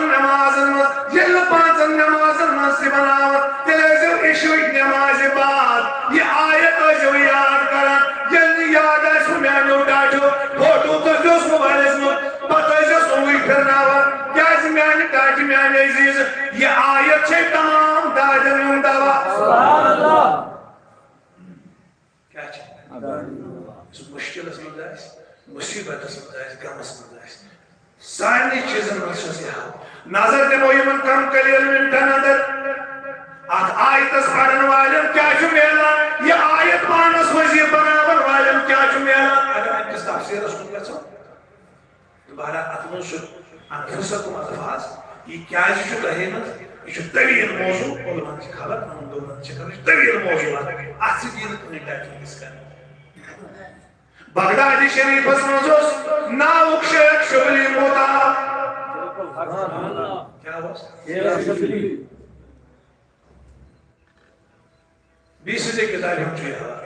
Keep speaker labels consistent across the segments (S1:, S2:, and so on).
S1: پانچن نمازن مز یل پانچن نمازن مز سے بناو تیزو عشوی نماز بعد یہ آیت ازو یاد کرن یل یاد ہے سمیانو ڈاٹو فوٹو تو جوس موبائل اسمو پتہ ہے سوئی پھرناوا کیا زمیانی ڈاٹی میانی عزیز یہ آیت چھے تمام داجن یوں دعوا سبحان اللہ کیا چھے اس مشکل اس مدائس مصیبت اس مدائس غم اس مدائس ساری چیزن مجھے نظر دے مویمن کم کلیل منٹن اندر آیت اس پڑھن والن کیا چھو میلا یہ آیت پانس وزیر بناون والن کیا چھو میلا اگر ہم کس تفسیر اس کو گھو دوبارہ اتمن شد انفرستم الفاظ یہ کیا چھو کہے نا یہ چھو طویل موضوع علمان کی خبر ہم دونوں چکر طویل موضوع آج سے دین کنی ٹائٹل کس کرنے بغدادی شریف اس مزوس ناوک شیخ شبلی موتا کیا ہوا بیس سے کتاب ہم چوئی ہوا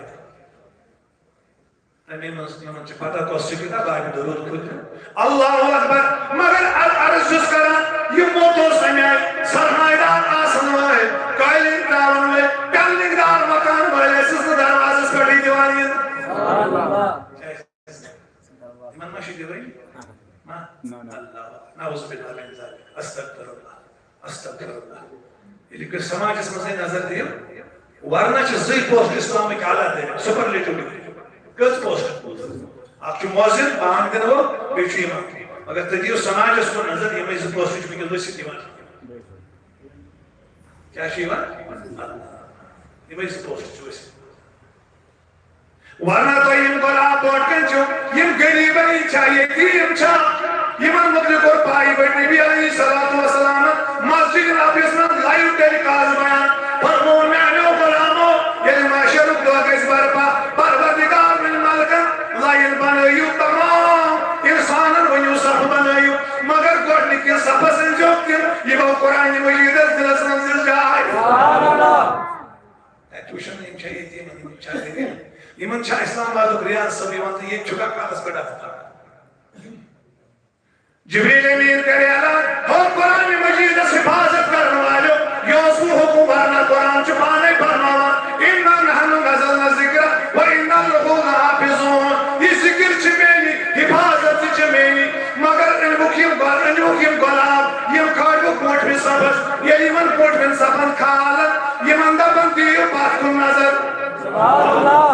S1: ہمیں منچ پتا کوسٹ کتاب آگے درود خود اللہ اکبر مگر عرض جس کران یہ موتو سمیائی سرمائدار آسن ہوئے قائلنگ دار ہوئے کلنگ دار مکان ہوئے سسن دروازس پڑی دیوانی ایمان ماشی دیوائی ما اللہ نعوذ باللہ من ذالک استغفر اللہ یہ لکر سماج اس مسئلہ نظر دیا ورنہ چھ زی پوسٹ اسلام میں کالا دے سپرلیٹو بھی کس پوسٹ آپ چھ موزن بانگ دن ہو بیچو ایمان اگر تدیو سماج اس کو نظر یہ میں زی پوسٹ چھ بکل ویسی دیوان کیا شیوان یہ میں زی پوسٹ چھ ویسی ورنہ تو یم گلا پوٹکن چھو یم غریبی چاہیے یم چھا یمن مطلق اور پائی بیٹھ نبی علیہ السلام مسجد نبیس میں لائیو ٹیلی کاز بیان فرمون میں انیو غلامو یعنی معاشر دعا کے اس بار پا پروردگار من ملکن لائن بنائیو تمام انسانن ونیو صف بنائیو مگر گوڑنی کی صف سنجوک کن یہ وہ قرآن مجید اس دل سنزل جائے سبحان اللہ ایٹوشن نہیں چاہیے تھی نہیں چاہیے تھی ایمن چھا اسلام آباد ریاض سب ایمان تھی یہ چھکا کالس پڑا تھا جبریل امین کرے اللہ ہو قرآن مجید اس حفاظت کرنے والو یوسو حکم بھرنا قرآن چھپانے فرماوا اننا نحن نزلنا ذکر و اننا لہو حافظون یہ ذکر چھپینی حفاظت چھپینی مگر انبوکیم غلام یم کھاڑو کوٹ میں سبس یہ ایمن کوٹ میں سبن کھالت یمن دبن دیو بات کن نظر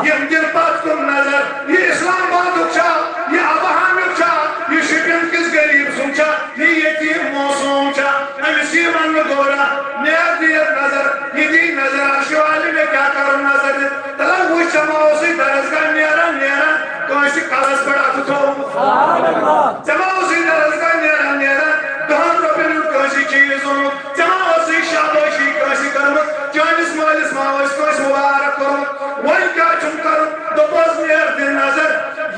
S1: یم دل بات کن نظر یہ اسلام آباد اچھا یہ ابہام اچھا یہ شپین کس غریب سنچا یہ یتیم موسوم چا امیسی من گورا نیر دیر نظر یہ دی نظر آشوالی میں کیا کروں نظر دی تلا ہوئی چماؤسی درزگاہ نیران نیران کوئی کالس پڑا تو چماؤسی درزگاہ نیران نیران دہن ربین کوئی چیزوں چماؤسی شابوشی کوئی کرمت چانس مالس ماوش کوئی مبارک کرمت وہی کیا چم کروں دوپس نیر دن نظر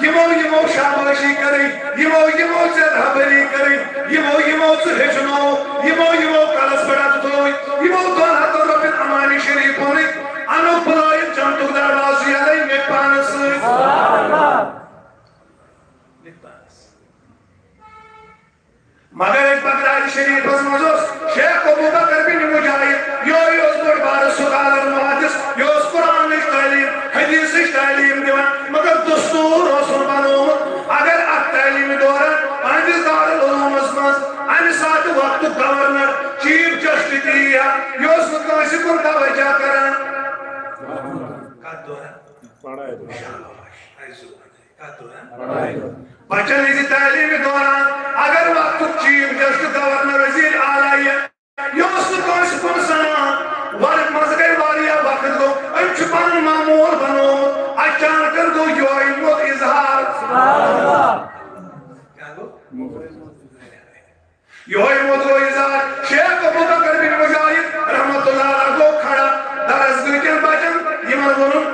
S1: یمو شاباشی کریں یمو زرحبری کریں یمو زہجنو یمو کالس بڑا توئی یمو دون حتو ربن امانی شریف ہونے انو بلائن جمتو دروازی علی مکپانس مگر ایک بغدادی شریف اس مزوس شیخ ابو بکر بن مجاہد یوز بڑ بار سکالر محادث یوز قرآن تعلیم حدیث تعلیم دیوان مگر دستور رسول بنو اگر اب تعلیم دوران پانچ دار العلوم اسماز ان ساتھ وقت گورنر چیف جسٹس دیا یوز مکاسی کن توجہ کرن کات دوران بچن اسی تعلیم دوران اگر وقت چیف جسٹس گورنر وزیر آلائی یوز مکاسی کن سنان ورک مزگئی واریا وقت دو ام چھپان معمول بنو اچانکر دو یوئی موت اظہار یوئی موت کو اظہار شیخ ابو بکر بن مجاہد رحمت اللہ علیہ کو کھڑا درس گئی کے بچن یہ منظورن